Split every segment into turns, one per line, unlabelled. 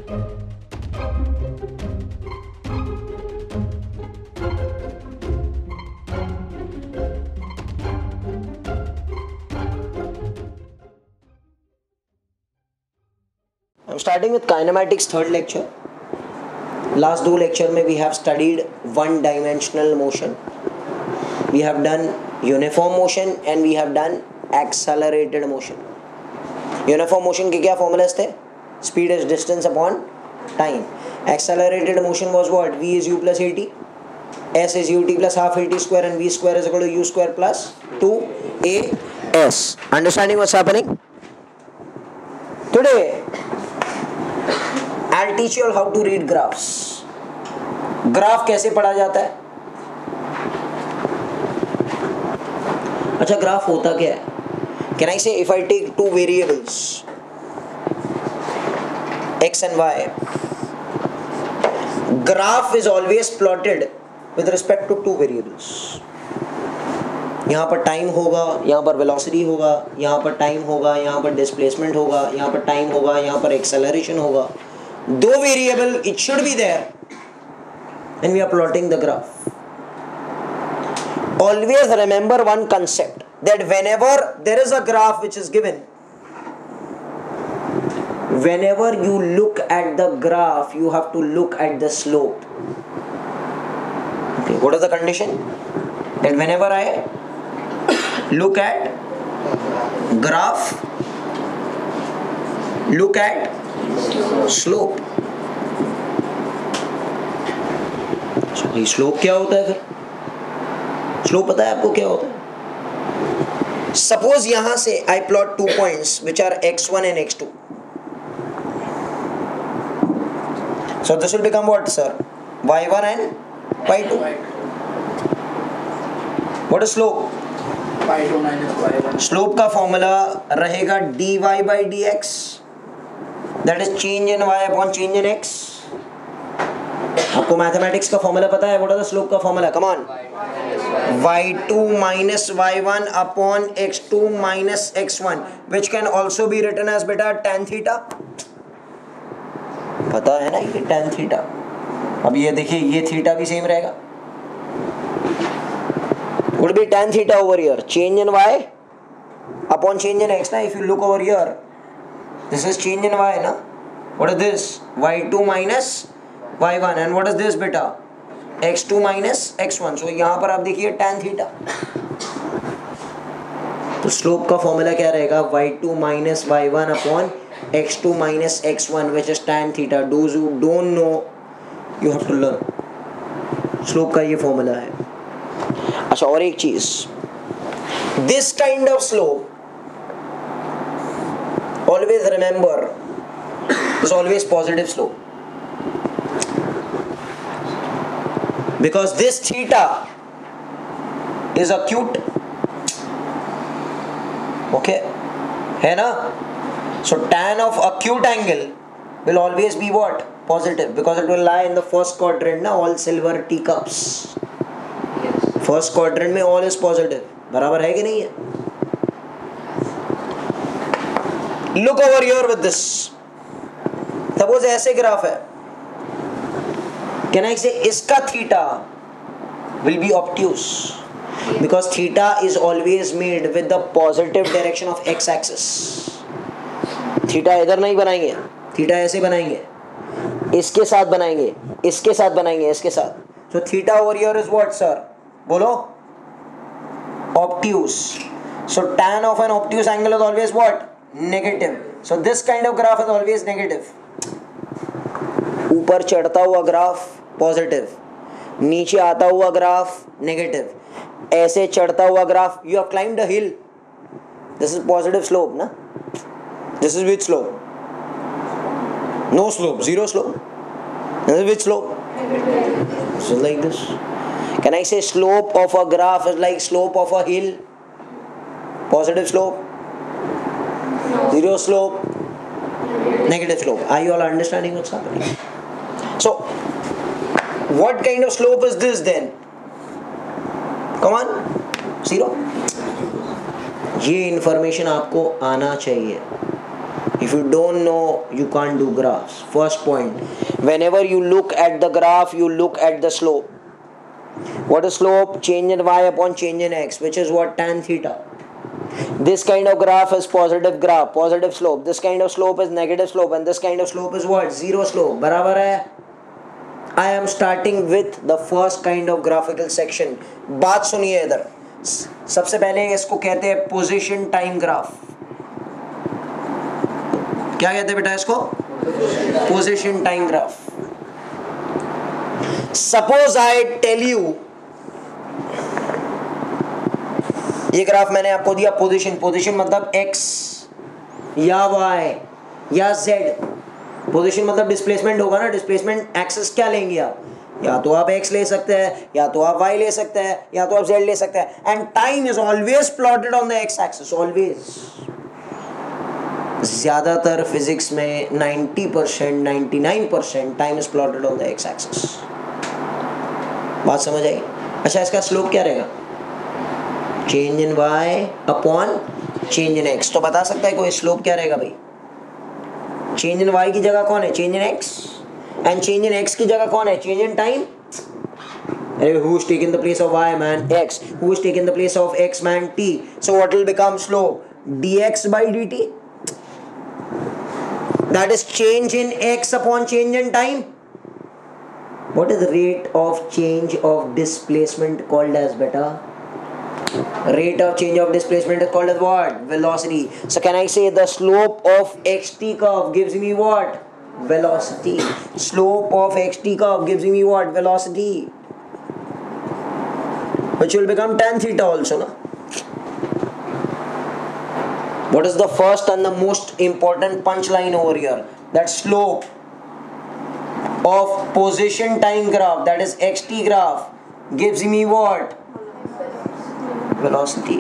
I'm starting with kinematics, third lecture. Last two lecture में we have studied one dimensional motion. We have done uniform motion and we have done accelerated motion. Uniform motion के क्या formulas थे? Speed is distance upon time. Accelerated motion was what? V is u plus at. S is ut plus half at square and v square is equal to u square plus 2as. Understanding what's happening? Today I'll teach you all how to read graphs. Graph कैसे पढ़ा जाता है? अच्छा, graph होता क्या है? Can I say if I take two variables x and y, graph is always plotted with respect to two variables. यहाँ पर टाइम होगा, यहाँ पर वेलोसिटी होगा, यहाँ पर टाइम होगा, यहाँ पर डिस्प्लेसमेंट होगा, यहाँ पर टाइम होगा, यहाँ पर एक्सेलरेशन होगा. दो variable it should be there and we are plotting the graph. Always remember one concept, that whenever there is a graph which is given, whenever you look at the graph you have to look at the slope. Okay, what is the condition? That whenever I look at graph, look at slope. ये slope क्या होता है फिर? Slope पता है आपको क्या होता है? सपोज यहां से I plot 2 points which are x1 and x2. So this will become what, sir? y1 and y2. What is slope?
y2 minus y1.
Slope का फॉर्मूला रहेगा dy by dx. That is change in y upon change in x. आपको mathematics का formula पता है? What is the slope का formula? Come on. y2 minus y1 upon x2 minus x1, which can also be written as बेटा tan theta. पता है ना ये tan theta. अब ये देखिए, ये थीटा भी सेम रहेगा. would be tan theta over here, change in y upon change in x. ना if you look over here, this is change in y ना. what is this? y2 minus y1 and what is this बेटा? x2 minus x1. so यहाँ पर आप देखिए tan theta. तो slope का formula क्या रहेगा? y2 minus y1 upon x2 minus x1 which is tan theta. those who don't know you have to learn. Slope का ये फॉर्मूला है. अच्छा, और एक चीज, this kind of slope always remember is always positive slope. Because this theta is acute. Okay, है ना? So tan of acute angle will always be what? Positive, because it will lie in the first quadrant ना, all silver teacups. First quadrant में all is positive. बराबर है कि नहीं है? Look over here with this. Suppose ऐसे graph है. Can I say इसका theta will be obtuse because theta is always made with the positive direction of x-axis. theta इधर नहीं बनाएंगे, theta ऐसे बनाएंगे, इसके साथ बनाएंगे, इसके साथ बनाएंगे, इसके साथ. So theta over here is what, sir? बोलो. Obtuse. So tan of an obtuse angle is always what? Negative. So this kind of graph is always negative. ऊपर चढ़ता हुआ ग्राफ पॉजिटिव, नीचे आता हुआ ग्राफ नेगेटिव, ऐसे चढ़ता हुआ graph. You have climbed a hill, this is positive slope ना. This is which slope? No slope, zero slope. This is which slope? This is like this. Can I say slope of a graph is like slope of a hill? Positive slope, zero slope, negative slope. Are you all understanding what's happening? So what kind of slope is this then? Come on, zero. ये information आपको आना चाहिए. If you don't know, you can't do graphs. First point, whenever you look at the graph, you look at the slope. What is slope? Change in y upon change in x, which is what? Tan theta. This kind of graph is positive graph, positive slope. This kind of slope is negative slope, and this kind of slope is what? Zero slope. बराबर है? I am starting with the first kind of graphical section. बात सुनिए इधर. सबसे पहले इसको कहते हैं पोजीशन टाइम ग्राफ. क्या कहते हैं बेटा इसको? Position time graph. Suppose I tell you, ये ग्राफ मैंने आपको दिया पोजीशन. पोजीशन मतलब x या y या z. पोजीशन मतलब डिस्प्लेसमेंट होगा ना. डिस्प्लेसमेंट एक्सेस क्या लेंगे आप? या तो आप x ले सकते हैं, या तो आप y ले सकते हैं, या तो आप z ले सकते हैं. And time is always plotted on the x axis. Always. ज्यादातर फिजिक्स में 90%, 99% time is plotted on the x axis. बात समझ आई? अच्छा, इसका स्लोप क्या रहेगा? Change in y upon change in x. तो बता सकता है कोई स्लोप क्या रहेगा भाई? चेंज इन y की जगह कौन है? Change in x. And change in x की जगह कौन है? Change in time. Who is taking the place of y, man? X. Who is taking the place of x, man? T. So what will become slope? dx by dt. That is change in x upon change in time. What is the rate of change of displacement called as, beta? Rate of change of displacement is called as what? Velocity. So can I say the slope of xt curve gives me what? Velocity. Slope of xt curve gives me what? Velocity. Which will become tan theta also, no? What is the first and the most important punchline over here? That slope of position time graph, that is xt graph, gives me what? Velocity.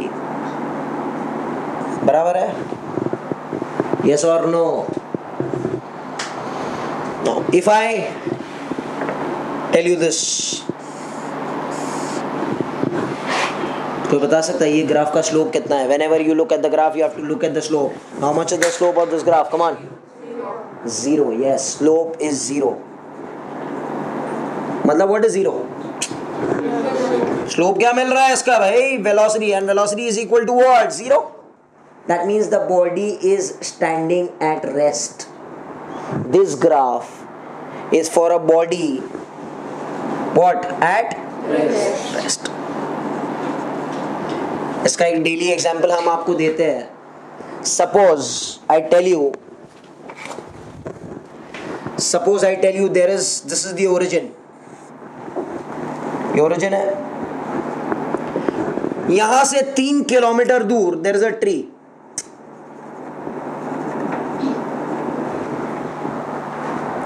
बराबर है? Yes or no? No. If I tell you this, कोई बता सकता है ये graph का slope कितना है? Whenever you look at the graph, you have to look at the slope. How much is the slope of this graph? Come on. Zero. Yes, slope is zero. मतलब what is zero? Slope क्या मिल रहा है इसका भाई? Velocity. And velocity is equal to what? Zero. That means the body is standing at rest. This graph is for a body what? At rest. इसका एक daily example हम आपको देते हैं. Suppose I tell you there is, this is the origin. ये origin है. यहां से 3 किलोमीटर दूर देयर इज अ ट्री.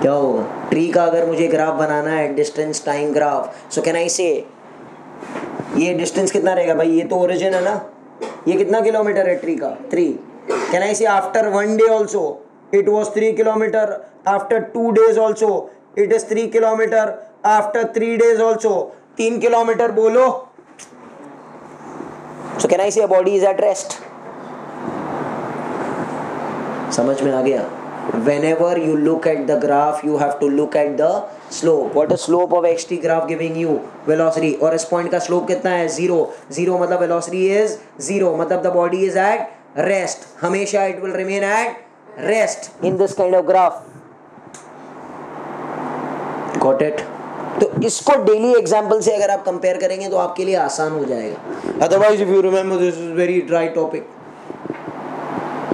क्या होगा? ट्री का अगर मुझे ग्राफ बनाना है, distance time graph, so can I से ये डिस्टेंस कितना रहेगा भाई? ये तो ओरिजिन है ना. ये कितना किलोमीटर है ट्री का? 3. कैन आई से after 1 day also it was 3 kilometre, after 2 days also it is 3 kilometre, after 3 days also 3 kilometre. बोलो. So can I say a body is at rest? समझ में आ गया? Whenever you look at the graph, you have to look at the slope. What is slope of xt graph giving you? Velocity. और इस point का slope कितना है? 0. 0 मतलब velocity is 0. मतलब the body is at rest. हमेशा it will remain at rest in this kind of graph. Got it? तो इसको डेली एग्जाम्पल से अगर आप कंपेयर करेंगे तो आपके लिए आसान हो जाएगा. Otherwise if you remember this is very dry topic.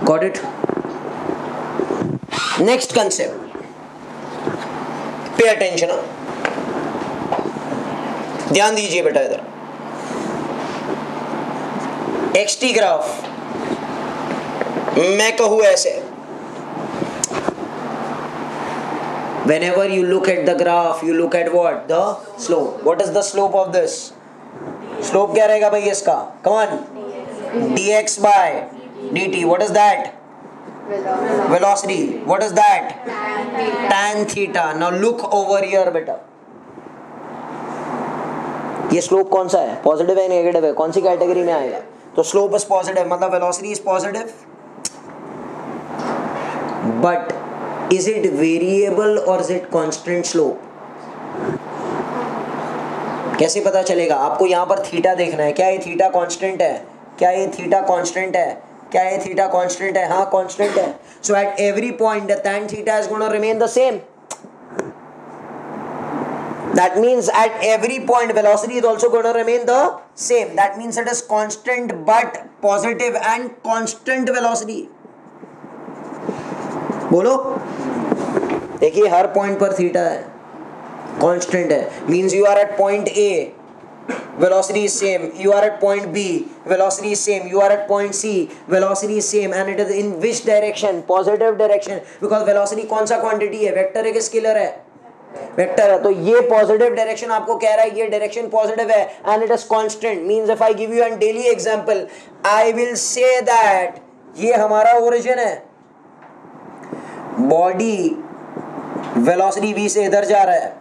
Got it? Next concept. Pay attention. ध्यान दीजिए बेटा इधर. एक्सटी ग्राफ मैं कहूँ ऐसे. Whenever you look at the graph, you look at what? The slope. What is the slope of this? Slope क्या रहेगा भाई इसका? Come on. dx by dt. What is that? Velocity. What is that? Tan theta. Now look over here बेटा. ये slope कौन सा है? Positive है, नेगेटिव है? कौन सी कैटेगरी में आएगा? तो स्लोप इज पॉजिटिव, मतलब velocity is positive. but is it variable or is it constant slope? कैसे पता चलेगा? आपको यहाँ पर थीटा देखना है, क्या ये थीटा कांस्टेंट है? क्या ये थीटा कांस्टेंट है? क्या ये थीटा कांस्टेंट है? हाँ कांस्टेंट है. So at every point the tan theta is going to remain the same. That means at every point velocity is also going to remain the same. That means it is constant but positive and constant velocity. बोलो. देखिए हर point पर theta है, constant है. Means you are at point A, velocity is same. You are at point B, velocity is same. You are at point C, velocity is same. And it is in which direction? Positive direction. Because velocity कौन सा quantity है? Vector है कि scalar है? Vector है. तो ये positive direction आपको कह रहा है, ये direction positive है, and it is constant. Means if I give you a daily example, I will say that ये हमारा origin है. Body velocity v से इधर जा रहा है,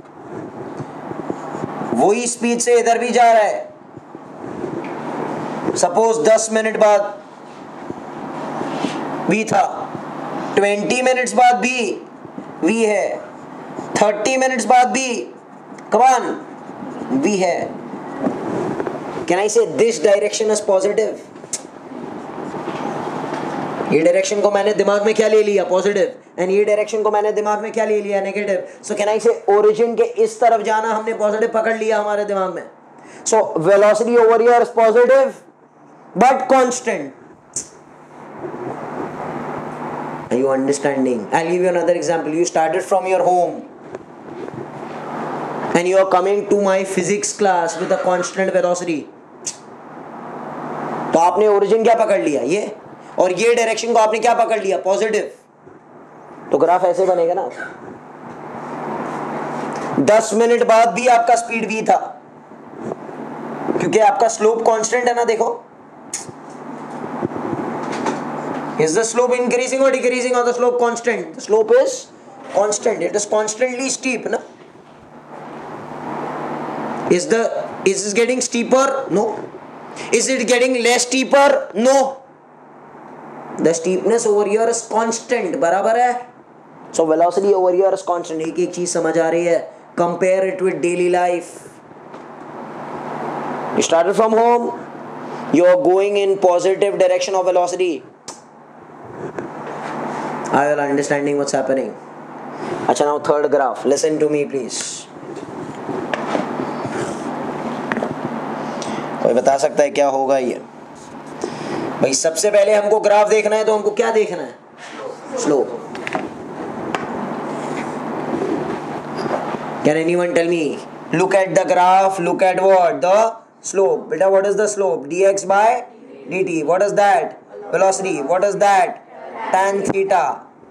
वही स्पीड से इधर भी जा रहा है. सपोज 10 मिनट बाद v था, 20 मिनट्स बाद भी v है, 30 मिनट्स बाद भी कमान v है. कैन आई से दिस डायरेक्शन इज पॉजिटिव? ये डायरेक्शन को मैंने दिमाग में क्या ले लिया? पॉजिटिव. एंड ये डायरेक्शन को मैंने दिमाग में क्या ले लिया? नेगेटिव. सो कैन आई से ओरिजिन के इस तरफ जाना हमने पॉजिटिव पकड़ लिया हमारे दिमाग में. So velocity over here is positive but constant. Are you understanding? I will give you another example. You started from your home and you are coming to my physics class with a constant velocity. तो आपने origin क्या पकड़ लिया? ये. और ये direction को आपने क्या पकड़ लिया? पॉजिटिव. तो ग्राफ ऐसे बनेगा ना. 10 मिनट बाद भी आपका स्पीड v था, क्योंकि आपका स्लोप कांस्टेंट है ना. देखो, इज द स्लोप इंक्रीजिंग और डिक्रीजिंग और the slope constant? The slope is constant. It is constantly steep ना. Is it getting steeper? No. Is it getting less steeper? No. The steepness over here is constant. बराबर है. So velocity over here is constant. एक एक चीज समझ आ रही है. Compare it with daily life. You started from home. You are going in positive direction of velocity. Are you understanding what's happening? अच्छा, now third graph. Listen to me please. कोई बता सकता है क्या होगा ये? भाई सबसे पहले हमको ग्राफ देखना है, तो हमको क्या देखना है? Slope. Can anyone tell me? Look at the graph. Look at what? The slope. बेटा what is the slope? dx by dt. What is that? Velocity. What is that? tan theta.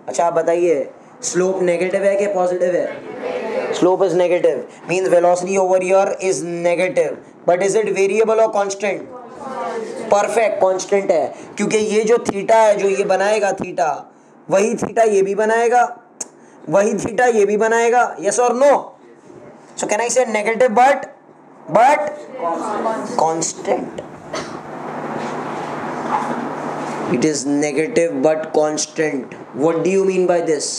अच्छा आप बताइए, स्लोप नेगेटिव है कि positive है? Slope is negative. Means velocity over here is negative. But is it variable और constant? Perfect constant है, क्योंकि ये जो थीटा है जो ये बनाएगा थीटा, वही थीटा ये भी बनाएगा, वही थीटा ये भी बनाएगा. यस और no? So can I say negative but constant? It is negative but constant. What do you mean by this?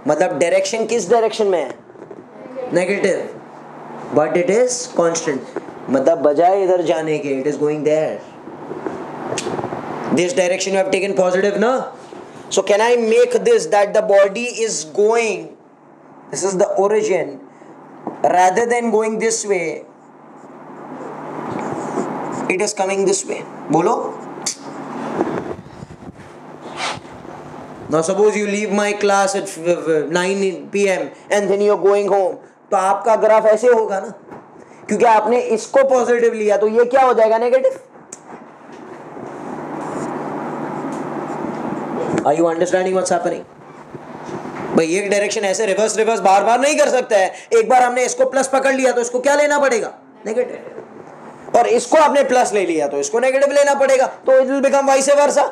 मतलब डायरेक्शन किस डायरेक्शन में है? Negative, but it is constant. मतलब बजाय इधर जाने के, it is going there. This direction you have taken positive, na? So can I make this that the body is going, this is the origin, rather than going this way, it is coming this way? Bolo? Now suppose you leave my class at 9 PM and then you're going home. तो आपका graph ऐसे होगा ना, क्योंकि आपने इसको positive लिया, तो ये क्या हो जाएगा? Negative. Are you understanding what's happening? भाई एक डायरेक्शन ऐसे रिवर्स रिवर्स बार बार नहीं कर सकता है. एक बार हमने इसको प्लस पकड़ लिया तो इसको क्या लेना पड़ेगा? नेगेटिव. और इसको आपने प्लस ले लिया तो इसको नेगेटिव लेना पड़ेगा. तो it will become vice versa.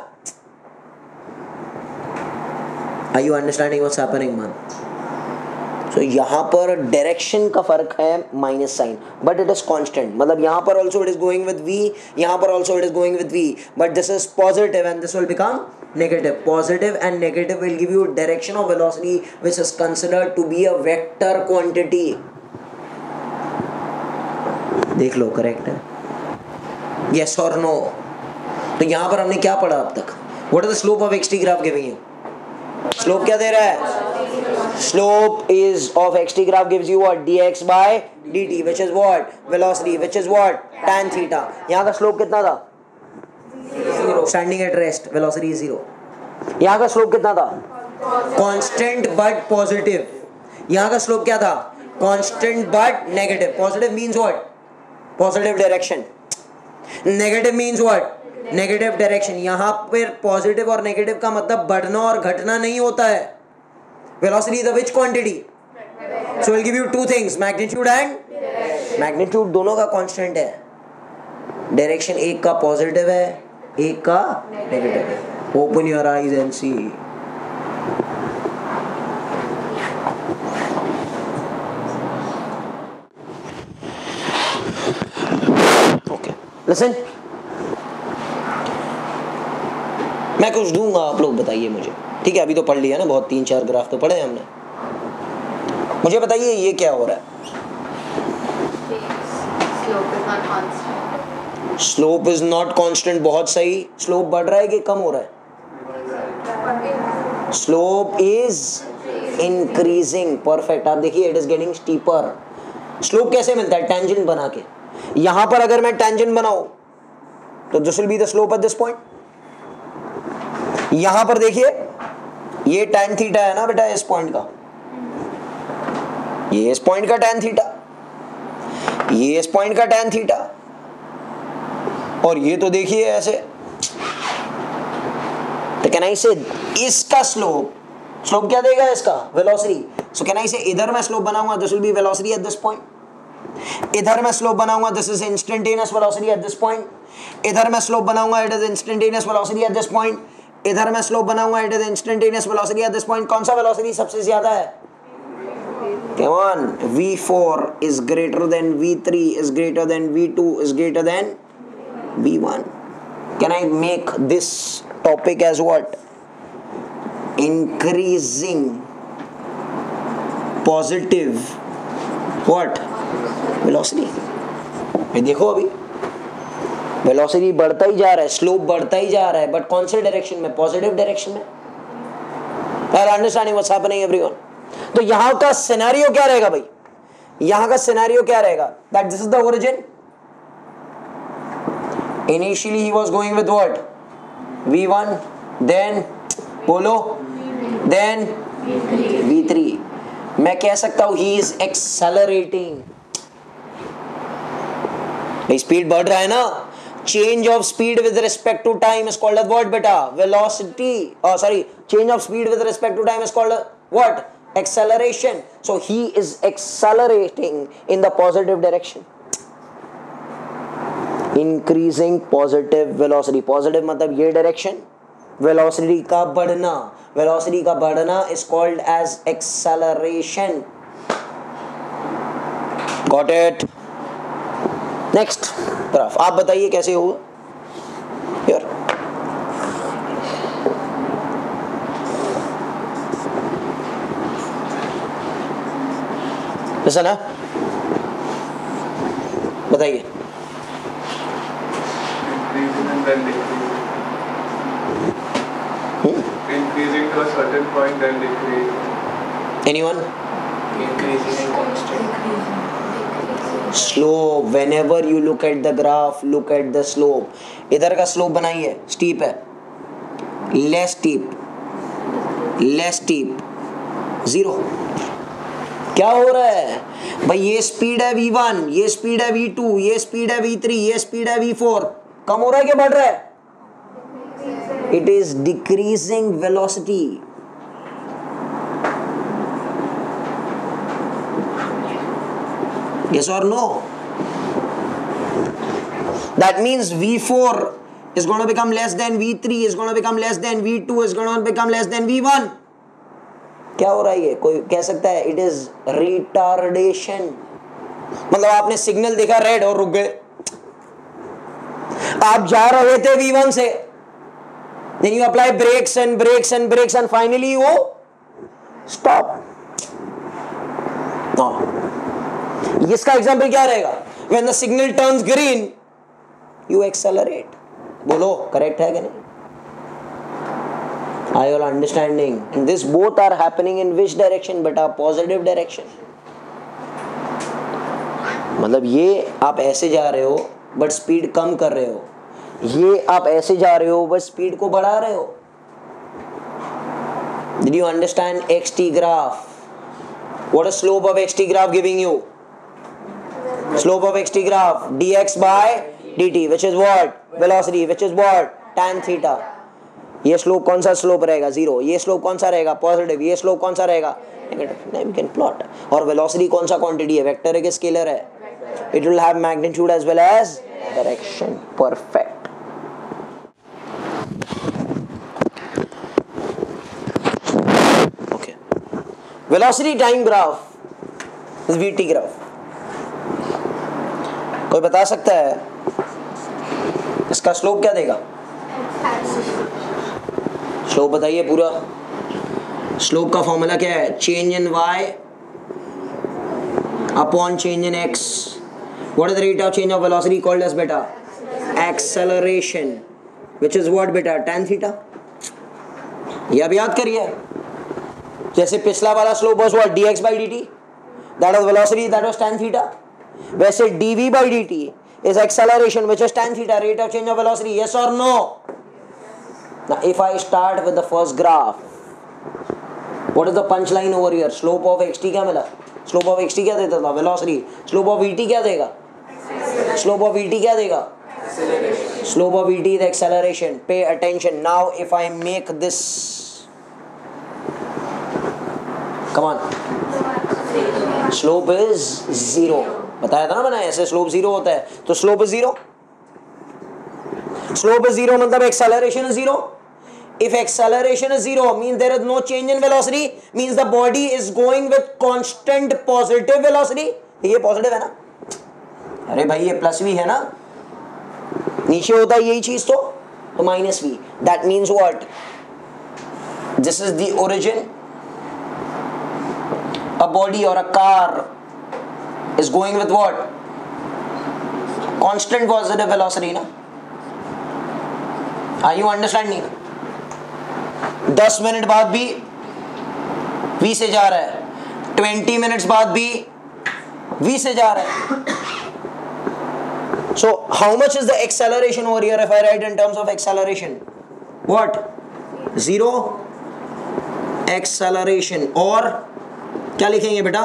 Are you understanding what's happening, man? So यहाँ पर डायरेक्शन का फर्क है minus sign, but it is constant. मतलब यहाँ पर also it is going with v, यहाँ पर also it is going with v, but this is positive and this will become negative. Positive and negative will give you direction of velocity which is considered to be a vector quantity. देख लो correct है, yes or no. तो यहाँ पर हमने क्या पढ़ा अब तक? What is the slope of xt graph giving you? Slope क्या दे रहा है? Slope is of xt graph gives you what? dx by dt, which is what? Velocity, which is what? Tan theta. यहाँ का slope कितना था? Standing at rest, velocity is 0. यहाँ का slope कितना था? Constant but positive. यहाँ का slope क्या था? Constant but negative. Positive means what? Positive direction. Negative means what? Negative direction. यहाँ पर positive और negative का मतलब बढ़ना और घटना नहीं होता है. Velocity is the which quantity? So we'll give you two things, magnitude and magnitude. दोनों का constant है. Direction एक का positive है, एक का negative है. Open your eyes and see. Okay. Listen. मैं कुछ दूंगा, आप लोग बताइए मुझे. ठीक है, अभी तो पढ़ लिया ना बहुत, 3-4 ग्राफ तो पढ़े हमने. मुझे बताइए ये क्या हो रहा है? Slope is not constant. बहुत सही. स्लोप बढ़ रहा है कि कम हो रहा है? Slope is increasing. परफेक्ट. आप देखिए it is getting steeper. Slope कैसे मिलता है? टेंजेंट बना के. यहां पर अगर मैं टेंजेंट बनाऊं तो this will be the slope at this point. यहां पर देखिए ये tan थीटा है ना बेटा, इस पॉइंट का. ये इस पॉइंट का tan थीटा, ये इस पॉइंट का tan थीटा, और ये तो देखिए ऐसे. तो कैन आई से इसका स्लोप क्या देगा? इसका वेलोसिटी. सो कैन आई से इधर मैं स्लोप बनाऊंगा, this will be velocity at this point. इधर मैं स्लोप बनाऊंगा, this is instantaneous velocity at this point. इधर मैं स्लोप बनाऊंगा, it is instantaneous velocity at this point. इधर मैं स्लोप बनाऊंगा, it is instantaneous velocity at this point. कौन सा वेलोसिटी सबसे ज्यादा है? Come on, V4 is greater than V3 is greater than V2 is greater than V1. Can I make this topic as what? Increasing positive what? Velocity. ये देखो अभी velocity बढ़ता ही जा रहा है, स्लोप बढ़ता ही जा रहा है, बट कौन से डायरेक्शन में? पॉजिटिव डायरेक्शन में. Are you understanding what's happening everyone? तो यहां का सिनेरियो क्या रहेगा भाई? यहां का सिनेरियो क्या रहेगा? That this is the origin. Initially he was going with what? V1, then बोलो, then V3. मैं कह सकता हूं he is accelerating. स्पीड बढ़ रहा है ना. Change of speed with respect to time is called as what beta? Velocity. Oh sorry, change of speed with respect to time is called what? Acceleration. So he is accelerating in the positive direction. Increasing positive velocity. Positive मतलब ये direction. Velocity का बढ़ना. Velocity का बढ़ना is called as acceleration. Got it? Next graph आप बताइए कैसे होगा? यार ऐसा ना बताइए.
Increasing to a certain point then decrease.
Anyone?
Increasing and constant.
Slope. Whenever you look at the graph, look at the slope. इधर का स्लोप बनाइए, स्टीप है, लेस स्टीप, लेस स्टीप, 0. क्या हो रहा है भाई? ये स्पीड है V1, ये स्पीड है V2, ये स्पीड है V3, ये स्पीड है V4. कम हो रहा है क्या बढ़ रहा है? It is decreasing velocity. Yes or no? That means V4 is going to become less than V3, is going to become less than V2, is going to become less than V1. क्या हो रहा है ये? कोई कह सकता है it is retardation. मतलब आपने सिग्नल देखा रेड और रुक गए. आप जा रहे थे V1 से, then you apply brakes and brakes and brakes and finally you stop. No. इसका एग्जाम्पल क्या रहेगा? When the signal turns green, you accelerate. बोलो करेक्ट है कि नहीं? Are you all understanding? And this both are happening in which direction? Beta positive direction. मतलब ये आप ऐसे जा रहे हो बट स्पीड कम कर रहे हो, ये आप ऐसे जा रहे हो बट स्पीड को बढ़ा रहे हो. Did you understand xt graph? What is slope of xt graph giving you? Slope of xt graph dx by dt, which is what? Velocity, which is what? Tan theta. ये slope कौन सा slope रहेगा? Zero. ये slope कौन सा रहेगा? Positive. ये slope कौन सा रहेगा? नेगेटिव. We can plot. और वेलोसिटी कौन सा क्वांटिटी है? वेक्टर है कि स्केलर है? It will have magnitude as well as direction. Perfect. Okay. Velocity time graph is VT graph. कोई बता सकता है इसका स्लोप क्या देगा? स्लोप बताइए पूरा. स्लोप का फॉर्मूला क्या है? Change in y upon change in x. What is the rate of change of velocity called as बेटा? एक्सेलरेशन, व्हिच इज व्हाट बेटा? tan theta. ये अब याद करिए. जैसे पिछला वाला slope was what? dx by dt, that was velocity, that was tan theta. वैसे dv by dt is acceleration, which is tan theta, rate of change of velocity. Yes or no? Now if I start with the first graph, what is the punchline over here? Slope of xt क्या मिला? Slope of xt क्या देता था? Velocity. Slope of vt क्या देगा? Slope of vt क्या देगा? Slope of vt is acceleration. Pay attention. Now if I make this, come on, slope is zero. बताया था ना मैंने, ऐसे स्लोप जीरो होता है. तो slope is zero. Slope is zero मतलब acceleration is zero. If acceleration is zero, means there is no change in velocity, means the body is going with constant positive velocity. ये positive है ना? अरे भाई ये प्लस वी है ना? नीचे होता है यही चीज तो minus V. That means what? This is the origin. A body or a car is going with what? Constant positive velocity ना? Are you understanding? 10 मिनट बाद भी v से जा रहा है, 20 मिनट्स बाद भी v से जा रहा है. So how much is the acceleration over here if I write in terms of acceleration? What? Zero acceleration. और क्या लिखेंगे बेटा?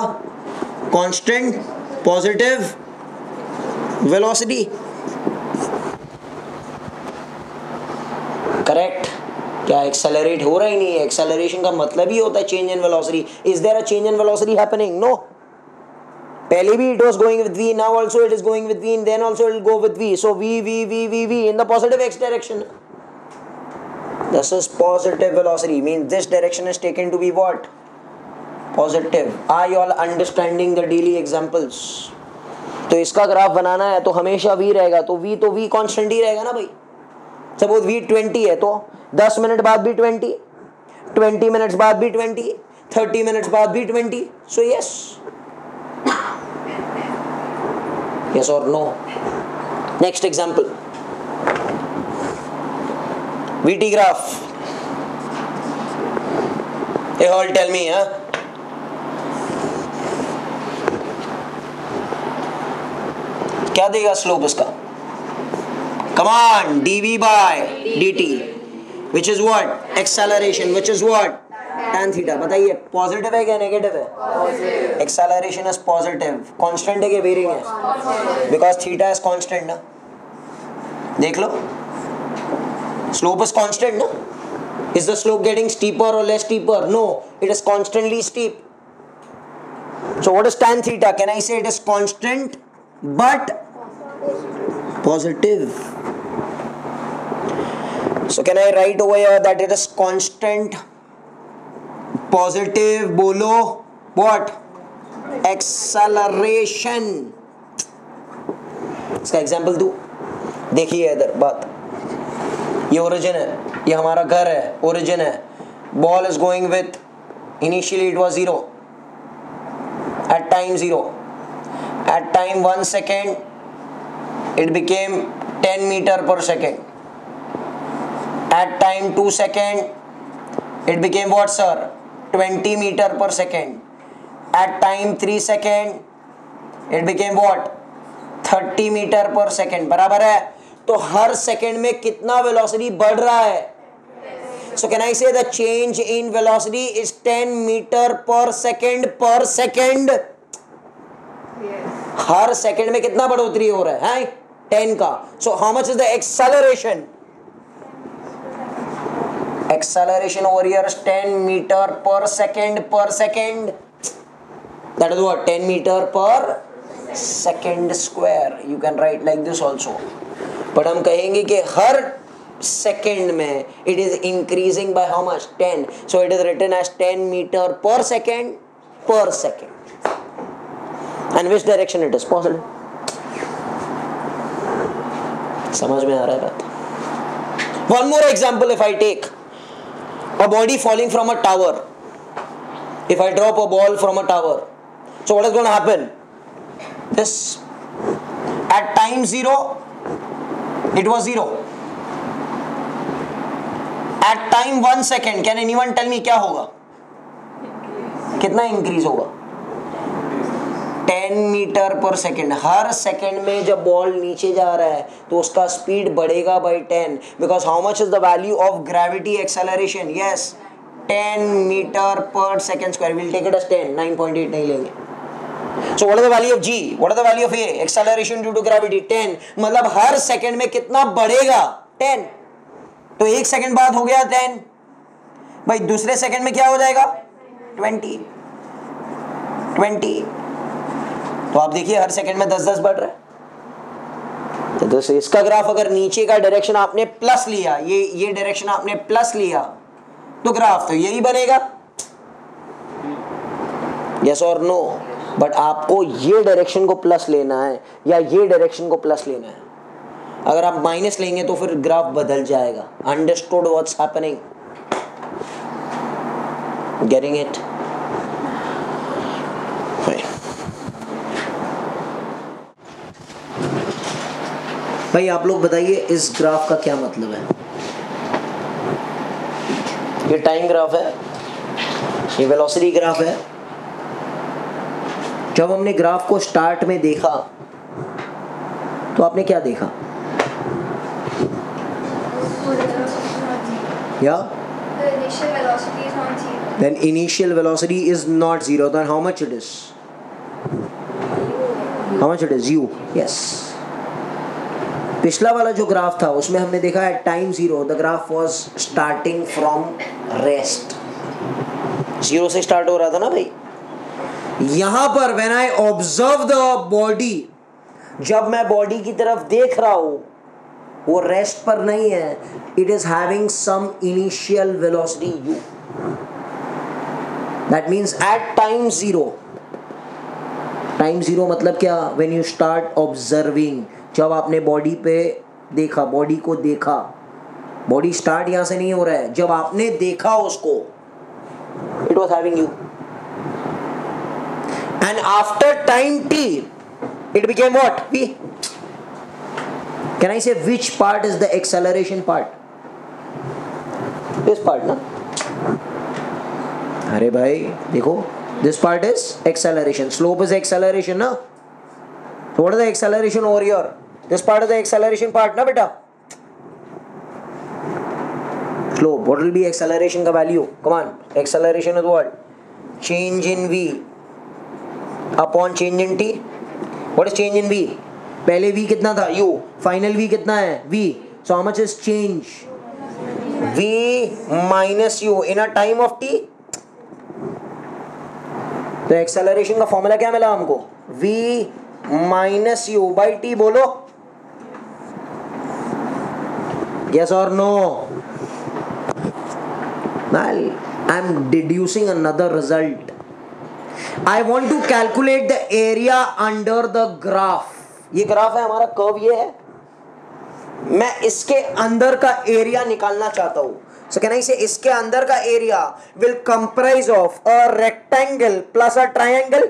Constant positive velocity. Correct? क्या एक्सेलरेट हो रहा ही नहीं है? एक्सेलरेशन का मतलब ही होता है change in velocity. Is there a change in velocity happening? No. पहले भी it was going with v, now also it is going with v, and then also it will go with v. So v in the positive x direction. This is positive velocity, means this direction is taken to be what? Positive. Are you all understanding the daily examples? तो इसका graph बनाना है तो हमेशा v रहेगा. तो v constant ही रहेगा ना भाई. सपोज v 20 है तो 10 मिनट बाद भी 20, 20 मिनट्स बाद भी 20, 30 मिनट्स बाद भी 20. So yes. Yes or no? Next example. VT graph. Hey, all tell me, huh? क्या देगा स्लोप इसका? Come on, dv by dt, which is what? Acceleration, which is what? Tan theta. बताइए positive है क्या negative है? Positive. Acceleration is positive. Constant है कि varying है? बिकॉज थीटा इज कांस्टेंट ना. देख लो, स्लोप इज कांस्टेंट ना. Is the slope getting steeper और less steeper? No, it is constantly steep. So what is tan theta? Can I say it is constant but positive? So can I write over here that it is constant positive? बोलो what? Acceleration. इसका example दो. देखिए इधर बात. ये origin है, ये हमारा घर है, ओरिजिन है. Ball is going with, initially it was 0, at time 0, at time 1 second it became 10 meter per second, at time 2 second it became what sir, 20 meter per second, at time 3 second it became what, 30 meter per second. बराबर है. तो हर second में कितना velocity बढ़ रहा है? So can I say the change in velocity is 10 meter per second per second?
Yes.
Her second में कितना बढ़ोतरी हो रहा है? 10 का. So how much is the acceleration? Acceleration over here is 10 meter per second per second. That is what? 10 meter per second square. You can write like this also. But हम कहेंगे कि हर सेकेंड में it is increasing by how much? 10. So it is written as 10 meter per second per second. And which direction it is possible? समझ में आ रहा है बात? One more example if I take a body falling from a tower. If I drop a ball from a tower, so what is going to happen? This at time 0 it was 0. At time 1 second, can anyone tell me क्या होगा? कितना increase होगा? 10 metre per second. हर second में जब ball नीचे जा रहा है तो उसका स्पीड बढ़ेगा by 10. Because how much is the value of gravity acceleration? Yes, 10 metre per second square. Will take it as 10, 9.8 नहीं लेंगे. So what is the value of G? What is the value of A? Acceleration due to gravity 10. मतलब हर second में कितना बढ़ेगा? 10. तो एक second बाद हो गया 10. भाई दूसरे सेकंड में क्या हो जाएगा? 20. तो आप देखिए हर सेकंड में 10-10 बढ़ रहा है. तो इसका ग्राफ अगर नीचे का डायरेक्शन आपने प्लस लिया, ये डायरेक्शन आपने प्लस लिया, तो ग्राफ तो यही बनेगा. यस और नो? बट आपको ये डायरेक्शन को प्लस लेना है या ये डायरेक्शन को प्लस लेना है. अगर आप माइनस लेंगे तो फिर ग्राफ बदल जाएगा. Understood what's happening? Getting it? भाई आप लोग बताइए इस ग्राफ का क्या मतलब है? ये टाइम ग्राफ है, ये वेलोसिटी ग्राफ है. जब हमने ग्राफ को स्टार्ट में देखा तो आपने क्या देखा? Yeah?
The initial velocity is not 0.
Then initial velocity is not 0. Then how much it is? How much it is? U. Yes. पिछला वाला जो ग्राफ था उसमें हमने देखा है time 0 the graph was starting from rest. 0 से स्टार्ट हो रहा था ना भाई. यहां पर when I observe the body, जब मैं बॉडी की तरफ देख रहा हूं, वो रेस्ट पर नहीं है. It is having some initial velocity u. That means at time 0. Time 0 मतलब क्या? व्हेन यू स्टार्ट ऑब्जर्विंग, जब आपने बॉडी पे देखा, बॉडी को देखा. बॉडी स्टार्ट यहां से नहीं हो रहा है, जब आपने देखा उसको, it was having you. And after time t it became what? V. Can I say which part is the acceleration part? This part, ना? अरे भाई देखो, this part is acceleration. Slope is acceleration, ना? So what is the acceleration over here? This part is the acceleration part, ना बेटा? Slope. What will be acceleration का value? Come on. Acceleration is what? Change in V upon change in t. What is change in V? पहले V कितना था? U. Final V कितना है? V. So how much is change? V minus U in a time of t. तो acceleration का formula क्या मिला हमको? V minus U by t. बोलो yes or no? I'm deducing another result. I want to calculate the area under the graph. ये graph है हमारा, curve ये है. मैं इसके अंदर का एरिया निकालना चाहता हूं, सो कैन आई से इसके अंदर का area will comprise of a rectangle plus a triangle.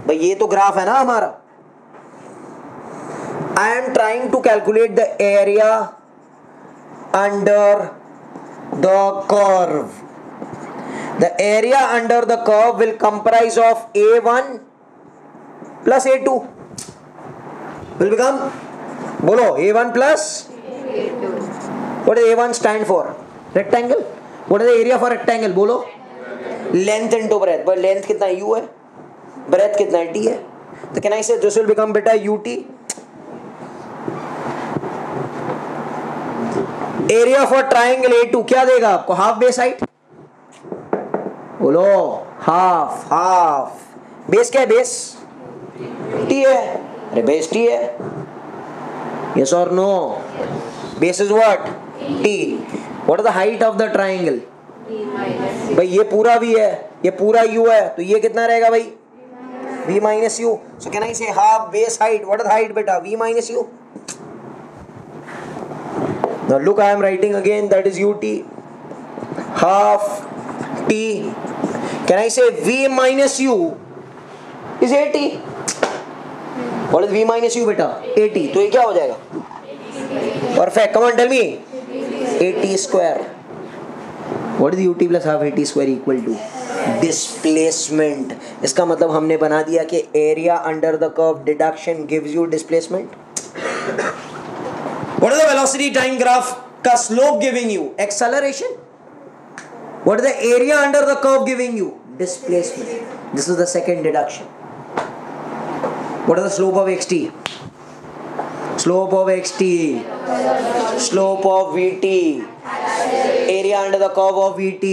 भाई ये तो ग्राफ है ना हमारा। I am trying to calculate the area under the curve. The area under the curve will comprise of A1 plus A2 will become, बोलो, A1 plus what does A1 stand for? Rectangle. What is the area for rectangle? बोलो, length into breadth. but length कितना U है, breadth कितना T है, तो can I say this will become बेटा UT। Area for triangle A2 क्या देगा आपको? Half base height. बोलो, हाफ बेस क्या है? बेस T है। अरे बेस T है, yes or no? Base is what? T. What is the height of the triangle? भाई ये पूरा V है, ये पूरा U है, तो ये कितना रहेगा भाई? V minus U. So can I say half base height? What is the height beta? V minus U. Now look, I am writing again, that is UT. Half T. Can I say V minus U is 80? What is V minus U beta? 80. तो ये क्या हो जाएगा? Perfect. Come on, tell me. 80 square. What is UT plus half 80 square equal to? Displacement. इसका मतलब हमने बना दिया कि area under the curve deduction gives you displacement. What is the velocity time graph का slope giving you? Acceleration. What is the area under the curve giving you? Displacement. This is the second deduction. What is the slope of xt? Slope of xt. Slope of vt. Area under the curve of vt.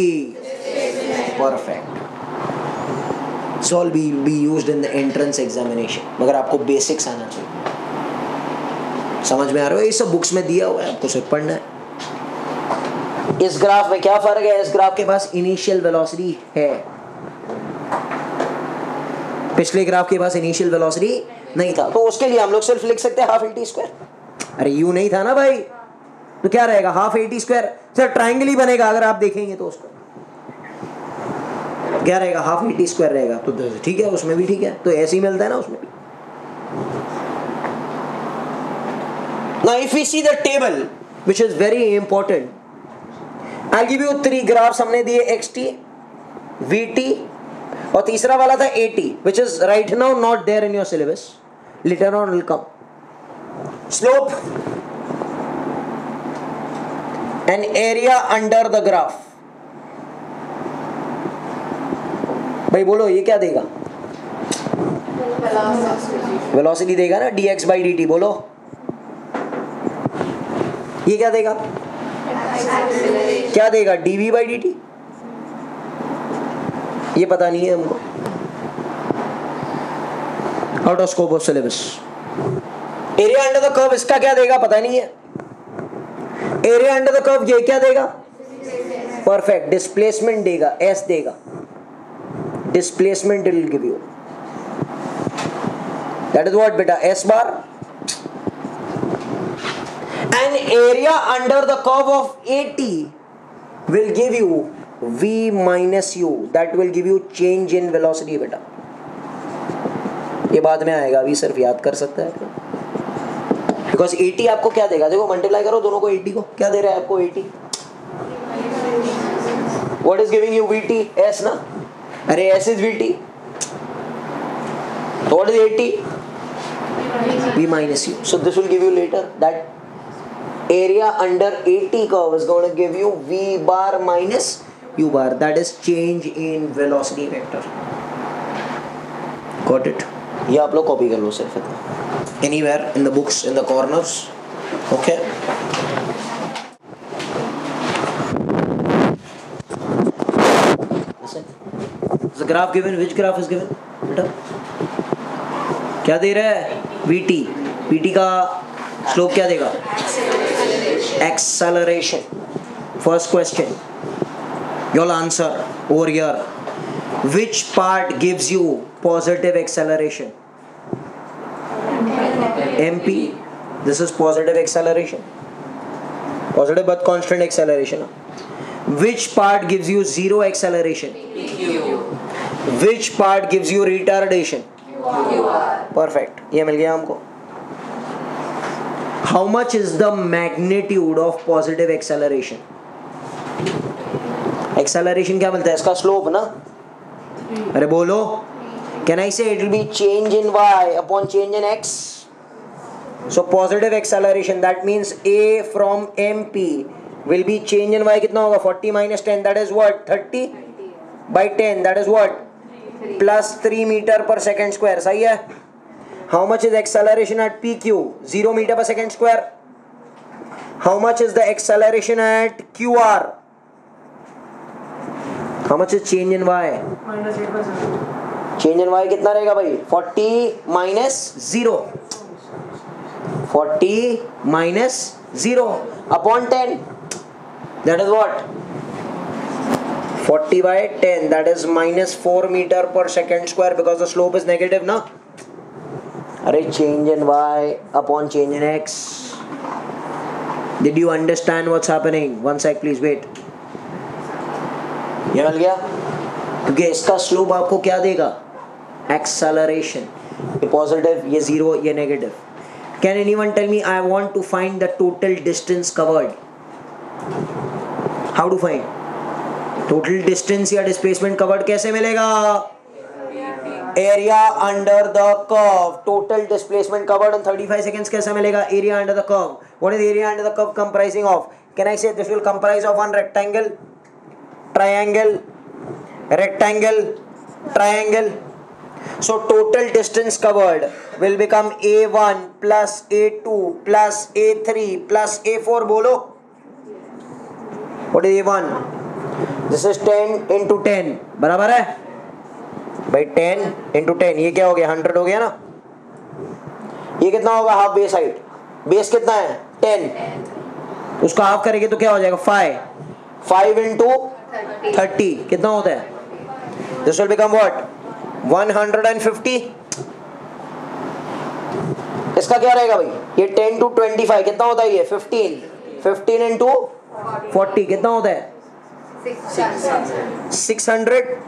Perfect. This all will be used in the entrance examination. मगर आपको basics आना चाहिए। समझ में आ रहा है? ये सब बुक्स में दिया हुआ है, आपको सिर्फ पढ़ना है। इस ग्राफ में क्या फर्क है? इस ग्राफ के पास इनिशियल वेलोसिटी है, पिछले ग्राफ के पास इनिशियल वेलोसिटी नहीं था, तो उसके लिए हम लोग सिर्फ लिख सकते हैं हाफ AT स्क्वायर। अरे यू नहीं था ना भाई, तो क्या रहेगा? Half AT square. सिर्फ ट्राइंगल ही बनेगा अगर आप देखेंगे तो उसको क्या रहेगा? हाफ AT स्क्वायर रहेगा। तो ठीक है, उसमें भी ठीक है, तो ऐसे ही मिलता है ना उसमें भी। Now if we see the table, which is very important, I'll give you 3 graphs हमने दिए, xt, vt और तीसरा वाला था AT, which is right now not there in your syllabus. Later on will come. Slope and area under the graph. भाई बोलो, ये क्या देगा? वेलोसिटी देगा ना, dx by dt। बोलो, ये क्या देगा? क्या देगा? dv by dt। ये पता नहीं है हमको, out of scope of syllabus. Area under the curve इसका क्या देगा? पता नहीं है। एरिया अंडर द कर्व ये क्या देगा? परफेक्ट। डिस्प्लेसमेंट देगा, S देगा। Displacement will give you, that is what बेटा? S bar. And area under the curve of AT will give you V minus U, that will give you change in velocity बेटा। ये बाद में आएगा, अभी सिर्फ याद कर सकता है, बिकॉज 80 आपको क्या देगा? देखो, मल्टीप्लाई करो दोनों को, 80 को क्या दे रहा है आपको? 80। What is giving you VT? S ना? अरे S is VT, so what is 80? V minus U. So this will give you later that area under AT curve is going to give you V bar minus U bar, that is change in velocity vector. Got it? ये आप लोग copy कर लो सिर्फ इतना, anywhere in the books, in the corners. Okay? Listen. Is the graph given? Which graph is given? बेटा क्या दे रहा है? VT. VT का स्लोप क्या देगा? Acceleration. First question. You'll answer over here. Which part gives you positive acceleration? MP. This is positive acceleration. Positive but constant acceleration. Which part gives you zero acceleration?
PQ.
Which part gives you retardation?
QR.
Perfect. ये मिल गया हमको. How much is the magnitude of positive acceleration? Acceleration क्या मिलता है? इसका slope ना? अरे बोलो. Can I say it will be change in y upon change in x? So positive acceleration, that means a from MP will be change in y कितना होगा? 40 minus 10, that is what? 30 by 10, that is what? Plus 3 meter per second square. सही है? How much is acceleration at PQ? 0 meter per second square. How much is the acceleration at QR? How much is change in y? Change in y कितना रहेगा भाई? 40 minus 0. 40 minus 0 upon 10. That is what? 40 by 10. That is minus 4 meter per second square because the slope is negative, na? Array change in y upon change in x. Did you understand what's happening? One sec, please wait. ये मिल गया? क्योंकि इसका slope आपको क्या देगा? Acceleration. ये positive, ये zero, ये negative. Can anyone tell me? I want to find the total distance covered. How to find? Total distance या displacement covered कैसे मिलेगा? Area under the curve. Total displacement covered in 35 seconds कैसे मिलेगा? Area under the curve. What is area under the curve comprising of? Can I say this will comprise of one rectangle, triangle, rectangle, triangle? So total distance covered will become A1 plus A2 plus A3 plus A4. बोलो. What is A1? This is 10 into 10. बराबर है? भाई 10 into 10. ये क्या हो गया? 100 हो गया ना? ये कितना होगा? Half base height. बेस कितना है? 10. उसका हाफ करेंगे तो क्या हो जाएगा? 5. 5 into 30 कितना होता है? This will become what? 150. इसका क्या रहेगा भाई? ये 10 to 25 कितना होता है? ये 15. 15 into 40 कितना होता है? 600.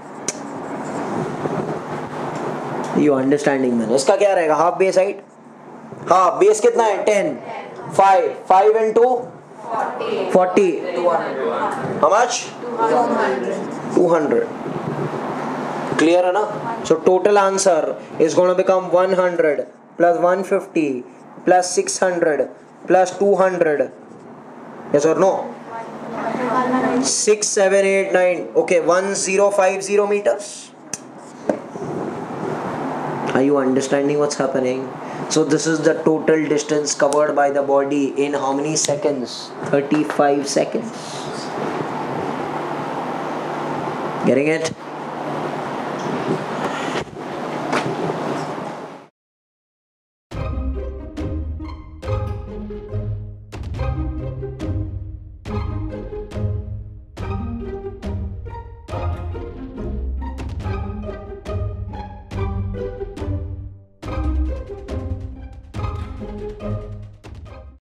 You understanding man? इसका क्या रहेगा? Half base height. हाँ बेस कितना है? 10. 5 into 40. How much? 200. Clear है ना? So total answer is going to become 100 plus 150 plus 600 plus 200. Yes or no? 6, 7, 8, 9. Okay, 1050 meters. Are you understanding what's happening? So this is the total distance covered by the body in how many seconds? 35 seconds. Getting it?